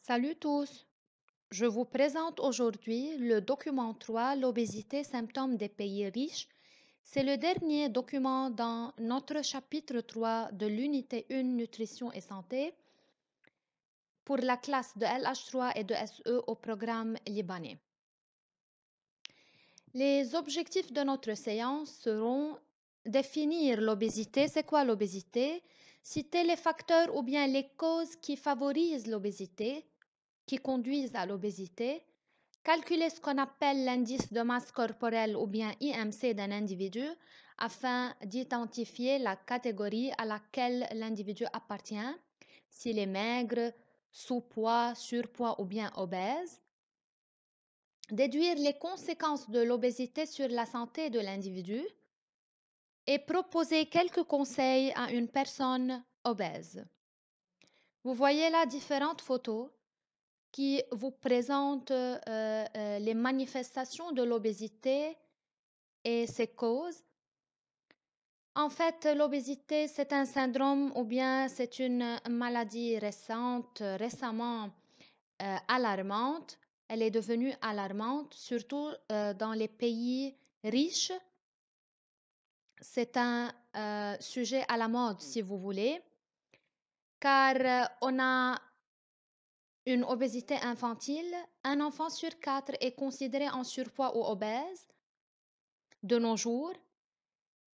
Salut tous, je vous présente aujourd'hui le document 3, l'obésité, symptômes des pays riches. C'est le dernier document dans notre chapitre 3 de l'unité 1 Nutrition et santé pour la classe de LH3 et de SE au programme libanais. Les objectifs de notre séance seront définir l'obésité. C'est quoi l'obésité? Citer les facteurs ou bien les causes qui favorisent l'obésité, qui conduisent à l'obésité. Calculer ce qu'on appelle l'indice de masse corporelle ou bien IMC d'un individu afin d'identifier la catégorie à laquelle l'individu appartient, s'il est maigre, sous-poids, surpoids ou bien obèse. Déduire les conséquences de l'obésité sur la santé de l'individu et proposer quelques conseils à une personne obèse. Vous voyez là différentes photos qui vous présentent les manifestations de l'obésité et ses causes. En fait, l'obésité, c'est un syndrome ou bien c'est une maladie récemment alarmante. Elle est devenue alarmante, surtout dans les pays riches. C'est un sujet à la mode, si vous voulez, car on a une obésité infantile. Un enfant sur 4 est considéré en surpoids ou obèse de nos jours.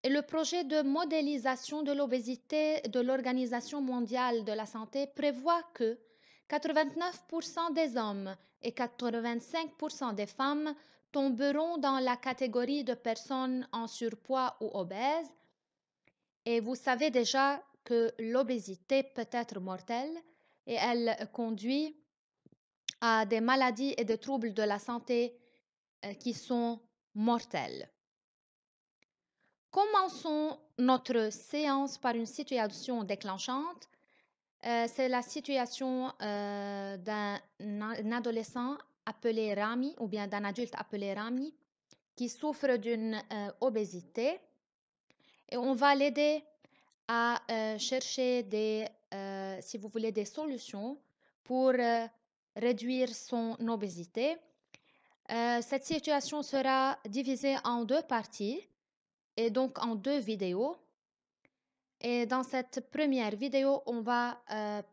Et le projet de modélisation de l'obésité de l'Organisation mondiale de la santé prévoit que 89% des hommes et 85% des femmes tomberont dans la catégorie de personnes en surpoids ou obèses. Et vous savez déjà que l'obésité peut être mortelle et elle conduit à des maladies et des troubles de la santé qui sont mortels. Commençons notre séance par une situation déclenchante. C'est la situation d'un adolescent appelé Rami ou bien d'un adulte appelé Rami qui souffre d'une obésité et on va l'aider à chercher si vous voulez, des solutions pour réduire son obésité. Cette situation sera divisée en deux parties et donc en deux vidéos. Et dans cette première vidéo, on va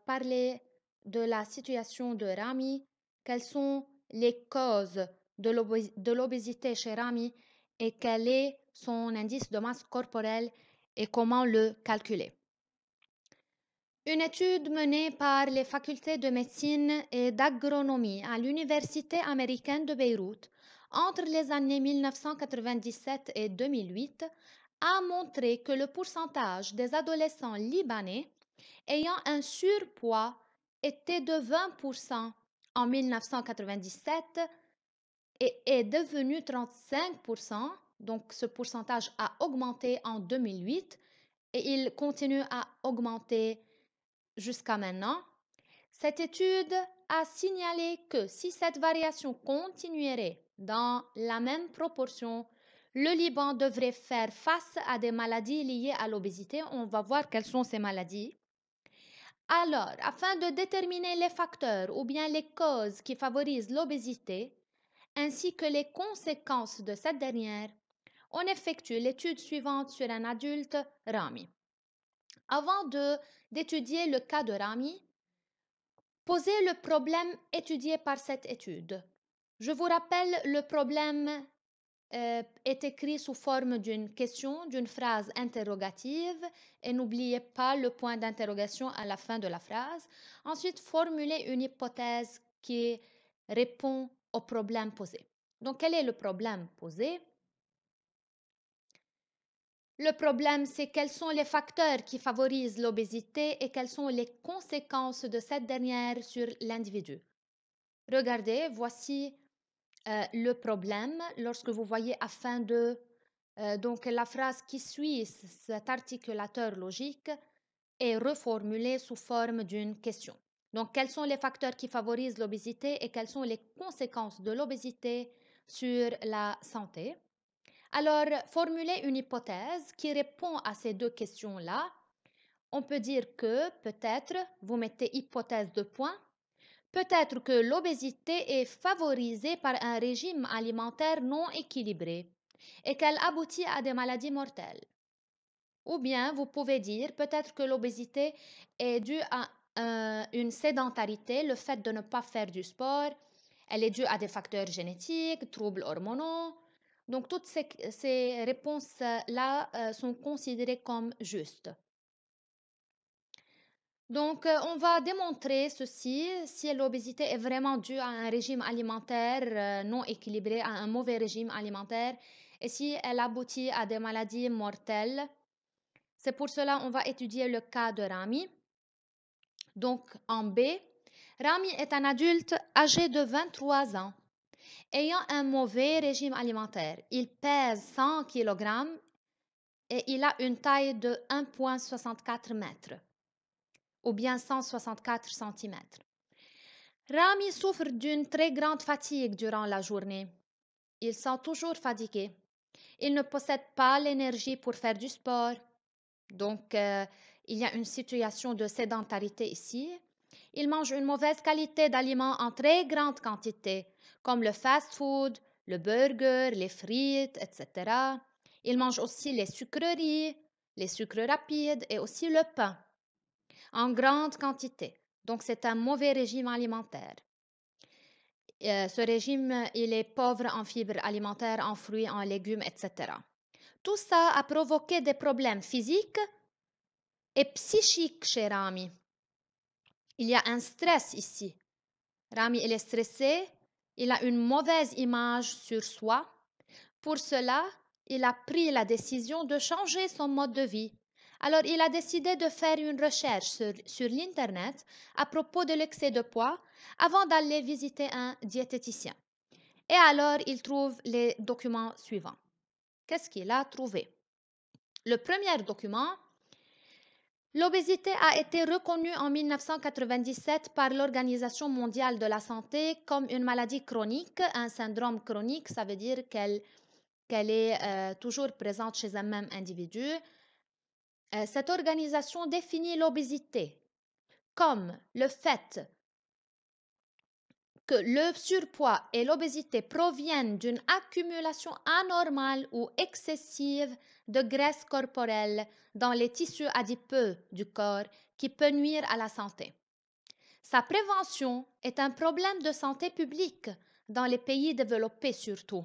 parler de la situation de Rami, quelles sont les causes de l'obésité chez Rami et quel est son indice de masse corporelle et comment le calculer. Une étude menée par les facultés de médecine et d'agronomie à l'Université américaine de Beyrouth entre les années 1997 et 2008 a montré que le pourcentage des adolescents libanais ayant un surpoids était de 20% en 1997 et est devenu 35%. Donc ce pourcentage a augmenté en 2008 et il continue à augmenter jusqu'à maintenant. Cette étude a signalé que si cette variation continuerait dans la même proportion, le Liban devrait faire face à des maladies liées à l'obésité. On va voir quelles sont ces maladies. Alors, afin de déterminer les facteurs ou bien les causes qui favorisent l'obésité, ainsi que les conséquences de cette dernière, on effectue l'étude suivante sur un adulte Rami. Avant d'étudier le cas de Rami, posez le problème étudié par cette étude. Je vous rappelle, le problème est écrit sous forme d'une question, d'une phrase interrogative et n'oubliez pas le point d'interrogation à la fin de la phrase. Ensuite, formulez une hypothèse qui répond au problème posé. Donc, quel est le problème posé? Le problème, c'est quels sont les facteurs qui favorisent l'obésité et quelles sont les conséquences de cette dernière sur l'individu. Regardez, voici le problème lorsque vous voyez afin de... donc la phrase qui suit cet articulateur logique est reformulée sous forme d'une question. Donc, quels sont les facteurs qui favorisent l'obésité et quelles sont les conséquences de l'obésité sur la santé? Alors, formulez une hypothèse qui répond à ces deux questions-là. On peut dire que peut-être, vous mettez hypothèse de point, Peut-être que l'obésité est favorisée par un régime alimentaire non équilibré et qu'elle aboutit à des maladies mortelles. Ou bien vous pouvez dire peut-être que l'obésité est due à une sédentarité, le fait de ne pas faire du sport, elle est due à des facteurs génétiques, troubles hormonaux. Donc toutes ces réponses-là sont considérées comme justes. Donc, on va démontrer ceci, si l'obésité est vraiment due à un régime alimentaire non équilibré, à un mauvais régime alimentaire, et si elle aboutit à des maladies mortelles. C'est pour cela on va étudier le cas de Rami. Donc, en B, Rami est un adulte âgé de 23 ans, ayant un mauvais régime alimentaire. Il pèse 100 kg et il a une taille de 1,64 m ou bien 164 cm. Rami souffre d'une très grande fatigue durant la journée. Il sent toujours fatigué. Il ne possède pas l'énergie pour faire du sport. Donc, il y a une situation de sédentarité ici. Il mange une mauvaise qualité d'aliments en très grande quantité, comme le fast-food, le burger, les frites, etc. Il mange aussi les sucreries, les sucres rapides et aussi le pain en grande quantité. Donc, c'est un mauvais régime alimentaire. Ce régime, il est pauvre en fibres alimentaires, en fruits, en légumes, etc. Tout ça a provoqué des problèmes physiques et psychiques chez Rami. Il y a un stress ici. Rami, il est stressé, il a une mauvaise image sur soi. Pour cela, il a pris la décision de changer son mode de vie. Alors, il a décidé de faire une recherche sur l'Internet à propos de l'excès de poids avant d'aller visiter un diététicien. Et alors, il trouve les documents suivants. Qu'est-ce qu'il a trouvé? Le premier document, l'obésité a été reconnue en 1997 par l'Organisation mondiale de la santé comme une maladie chronique, un syndrome chronique, ça veut dire qu'elle est toujours présente chez un même individu. Cette organisation définit l'obésité comme le fait que le surpoids et l'obésité proviennent d'une accumulation anormale ou excessive de graisse corporelle dans les tissus adipeux du corps qui peut nuire à la santé. Sa prévention est un problème de santé publique dans les pays développés surtout.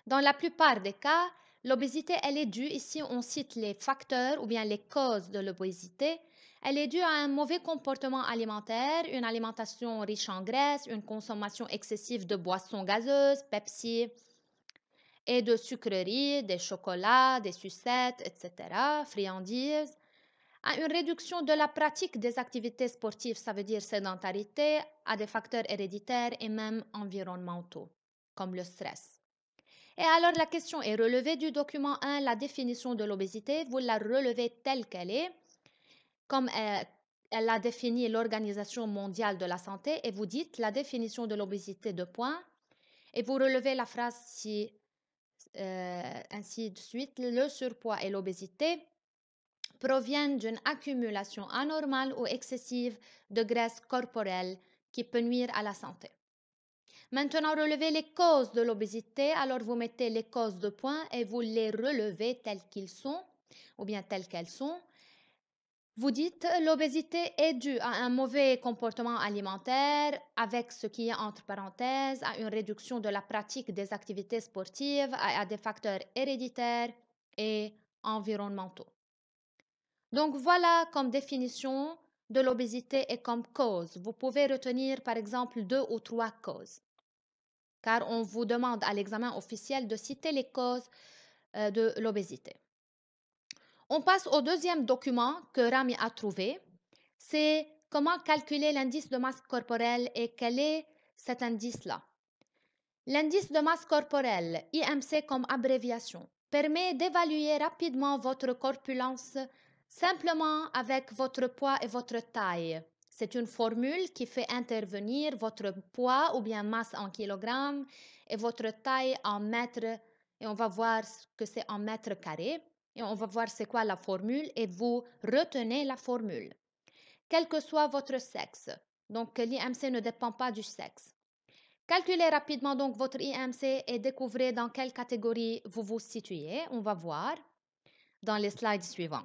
Dans la plupart des cas, l'obésité, elle est due, ici on cite les facteurs ou bien les causes de l'obésité, elle est due à un mauvais comportement alimentaire, une alimentation riche en graisse, une consommation excessive de boissons gazeuses, Pepsi, et de sucreries, des chocolats, des sucettes, etc., friandises, à une réduction de la pratique des activités sportives, ça veut dire sédentarité, à des facteurs héréditaires et même environnementaux, comme le stress. Et alors la question est relevée du document 1, la définition de l'obésité, vous la relevez telle qu'elle est, comme elle l'a défini l'Organisation mondiale de la santé, et vous dites la définition de l'obésité de points, et vous relevez la phrase ainsi de suite, le surpoids et l'obésité proviennent d'une accumulation anormale ou excessive de graisse corporelle qui peut nuire à la santé. Maintenant, relevez les causes de l'obésité. Alors, vous mettez les causes de points et vous les relevez telles qu'ils sont ou bien telles qu'elles sont. Vous dites l'obésité est due à un mauvais comportement alimentaire avec ce qui est entre parenthèses, à une réduction de la pratique des activités sportives, à des facteurs héréditaires et environnementaux. Donc voilà comme définition de l'obésité et comme cause. Vous pouvez retenir par exemple 2 ou 3 causes, car on vous demande à l'examen officiel de citer les causes de l'obésité. On passe au deuxième document que Rami a trouvé. C'est comment calculer l'indice de masse corporelle et quel est cet indice-là. L'indice de masse corporelle, IMC comme abréviation, permet d'évaluer rapidement votre corpulence simplement avec votre poids et votre taille. C'est une formule qui fait intervenir votre poids ou bien masse en kilogrammes et votre taille en mètres, et on va voir que c'est en mètres carrés, et on va voir c'est quoi la formule et vous retenez la formule. Quel que soit votre sexe, Donc, l'IMC ne dépend pas du sexe. Calculez rapidement donc votre IMC et découvrez dans quelle catégorie vous vous situez. On va voir dans les slides suivants.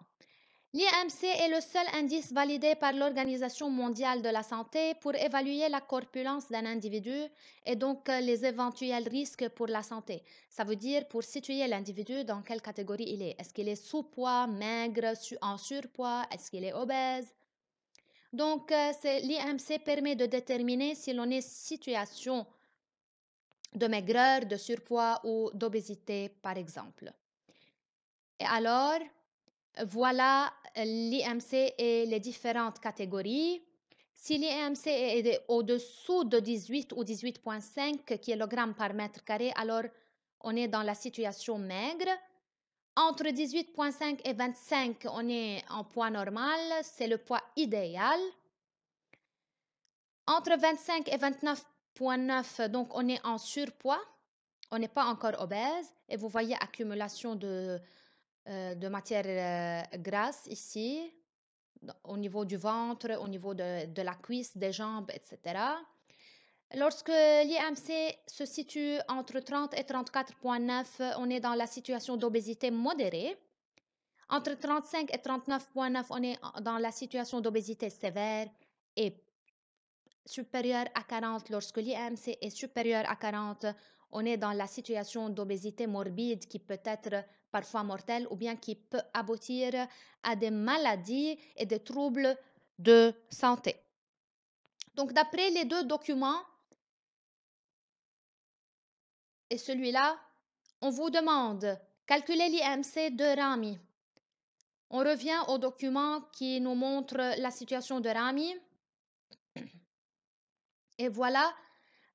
L'IMC est le seul indice validé par l'Organisation mondiale de la santé pour évaluer la corpulence d'un individu et donc les éventuels risques pour la santé. Ça veut dire pour situer l'individu dans quelle catégorie il est. Est-ce qu'il est sous-poids, maigre, en surpoids, est-ce qu'il est obèse? Donc, l'IMC permet de déterminer si l'on est situation de maigreur, de surpoids ou d'obésité, par exemple. Et alors, voilà l'IMC et les différentes catégories. Si l'IMC est au-dessous de 18 ou 18,5 kg par mètre carré, alors on est dans la situation maigre. Entre 18,5 et 25, on est en poids normal, c'est le poids idéal. Entre 25 et 29,9, donc on est en surpoids, on n'est pas encore obèse. Et vous voyez accumulation de matière grasse ici, au niveau du ventre, au niveau de la cuisse, des jambes, etc. Lorsque l'IMC se situe entre 30 et 34,9, on est dans la situation d'obésité modérée. Entre 35 et 39,9, on est dans la situation d'obésité sévère et supérieure à 40. Lorsque l'IMC est supérieur à 40, on est dans la situation d'obésité morbide qui peut être parfois mortelle ou bien qui peut aboutir à des maladies et des troubles de santé. Donc, d'après les deux documents et celui-là, on vous demande calculer l'IMC de Rami. On revient au document qui nous montre la situation de Rami. Et voilà,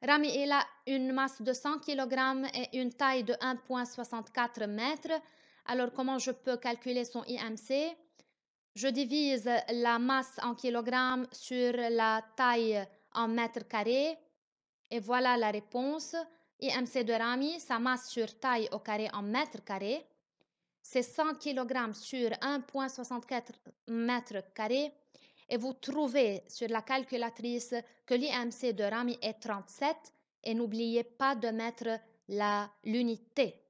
Rami il a une masse de 100 kg et une taille de 1,64 m. Alors, comment je peux calculer son IMC? Je divise la masse en kilogrammes sur la taille en mètres carrés. Et voilà la réponse. IMC de Rami, sa masse sur taille au carré en mètres carrés, c'est 100 kg sur 1,64 mètres carrés. Et vous trouvez sur la calculatrice que l'IMC de Rami est 37. Et n'oubliez pas de mettre l'unité.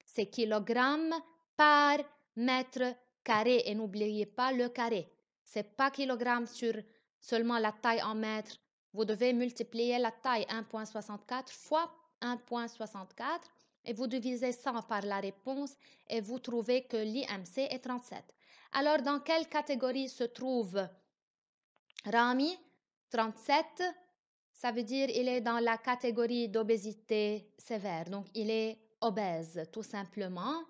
C'est kilogrammes par mètre carré. Et n'oubliez pas le carré. C'est pas kilogramme sur seulement la taille en mètres. Vous devez multiplier la taille 1,64 fois 1,64 et vous divisez 100 par la réponse et vous trouvez que l'IMC est 37. Alors, dans quelle catégorie se trouve Rami? 37, ça veut dire il est dans la catégorie d'obésité sévère. Donc, il est obèse, tout simplement.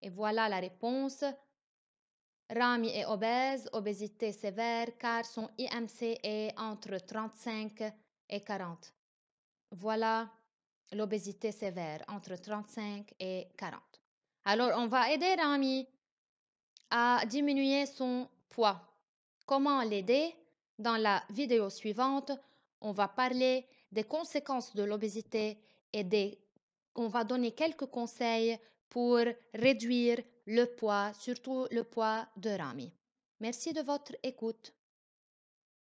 Et voilà la réponse. Rami est obèse, obésité sévère, car son IMC est entre 35 et 40. Voilà l'obésité sévère, entre 35 et 40. Alors, on va aider Rami à diminuer son poids. Comment l'aider? Dans la vidéo suivante, on va parler des conséquences de l'obésité et on va donner quelques conseils pour réduire le poids, surtout le poids de Rami. Merci de votre écoute.